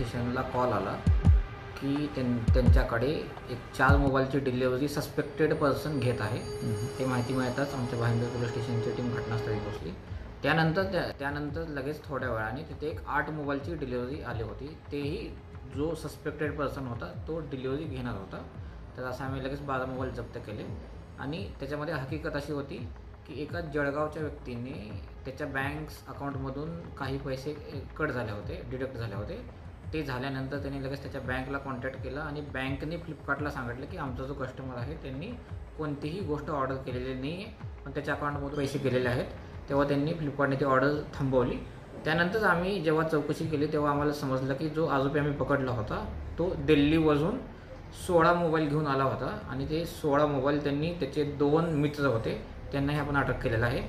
स्टेशनला कॉल आला की त्यांच्याकडे एक 4 मोबाईलची डिलिव्हरी सस्पेक्टेड पर्सन घेत आहे. ते माहिती मिळताच आमच्या भाईंदर पोलीस स्टेशनची टीम घटनास्थळी पोहोचली. त्यानंतर लगेच थोड्या वेळाने तिथे एक 8 मोबाईलची डिलिव्हरी आली होती. तेही जो सस्पेक्टेड पर्सन होता तो डिलिव्हरी घेणार होता. तर असं आम्ही लगेच 12 मोबाईल जप्त केले. आणि त्याच्यामध्ये हकीकत अशी होती की एका जळगावच्या व्यक्तीने त्याच्या बँक्स अकाउंटमधून काही पैसे कट झाले होते, डिडक्ट झाले होते. ते झाल्यानंतर त्यांनी लगेच त्याच्या बँकला कॉन्टॅक्ट केला आणि बँकने फ्लिपकार्टला सांगितलं की आमचा जो कस्टमर आहे त्यांनी कोणतीही गोष्ट ऑर्डर केलेली नाही आहे, पण त्याच्या अकाउंटमधून पैसे गेलेले आहेत. तेव्हा त्यांनी फ्लिपकार्टने ती ऑर्डर थांबवली. त्यानंतर आम्ही जेव्हा चौकशी केली तेव्हा आम्हाला समजलं की जो आरोपी आम्ही पकडला होता तो दिल्लीवरून 16 मोबाईल घेऊन आला होता आणि ते 16 मोबाईल त्यांनी त्याचे 2 मित्र होते त्यांनाही आपण अटक केलेलं आहे.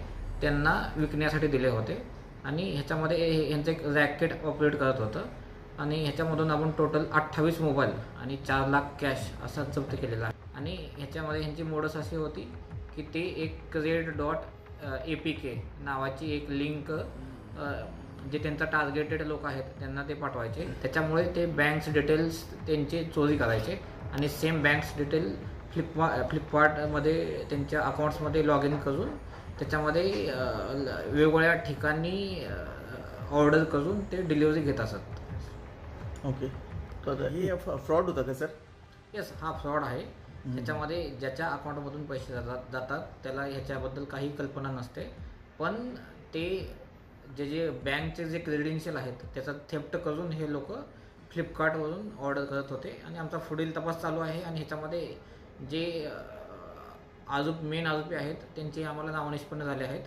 त्यांना विकण्यासाठी दिले होते आणि ह्याच्यामध्ये ह्यांचं एक रॅकेट ऑपरेट करत होतं आणि ह्याच्यामधून आपण टोटल 28 मोबाईल आणि 4 लाख कॅश असा जप्त केलेला आहे. आणि ह्याच्यामध्ये ह्यांची मोडस अशी होती की ते एक cred.apk नावाची एक लिंक जे त्यांचा टार्गेटेड लोक आहेत त्यांना ते पाठवायचे. त्याच्यामुळे ते बँक्स डिटेल्स त्यांचे चोरी करायचे आणि सेम बँक्स डिटेल फ्लिपकार्टमध्ये त्यांच्या अकाउंट्समध्ये लॉग इन करून त्याच्यामध्ये वेगवेगळ्या ठिकाणी ऑर्डर करून ते डिलिव्हरी घेत असत. ओके, तर हे फ्रॉड होता का सर? येस, हा फ्रॉड आहे. ह्याच्यामध्ये ज्याच्या अकाउंटमधून पैसे जातात त्याला ह्याच्याबद्दल काही कल्पना नसते, पण ते जे बँकचे जे क्रेडेन्शियल आहेत त्याचा थेफ्ट करून हे लोक फ्लिपकार्टवरून ऑर्डर करत होते. आणि आमचा पुढील तपास चालू आहे आणि ह्याच्यामध्ये जे मेन आरोपी आहेत त्यांचे आम्हाला नाव निष्पन्न झाले आहेत.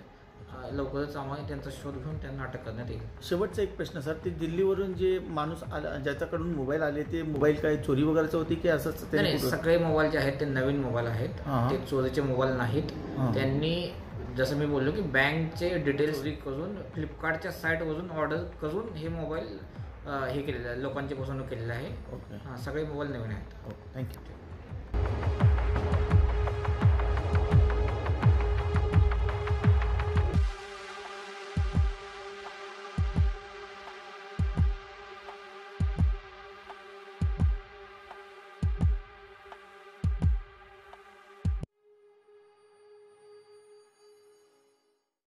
लवकरच आम्हाला त्यांचा शोध घेऊन त्यांना अटक करण्यात येईल. शेवटचा एक प्रश्न सर, ते दिल्लीवरून जे माणूस आला ज्याच्याकडून मोबाईल आले ते मोबाईल काय चोरी वगैरेच होती की असंच? नाही, सगळे मोबाईल जे आहेत ते नवीन मोबाईल आहेत, ते चोरीचे मोबाईल नाहीत. त्यांनी जसं मी बोललो की बँकचे डिटेल्स करून फ्लिपकार्टच्या साईटवरून ऑर्डर करून हे मोबाईल हे केलेलं आहे, लोकांची फसवणूक केलेली आहे. ओके, सगळे मोबाईल नवीन आहेत. थँक्यू.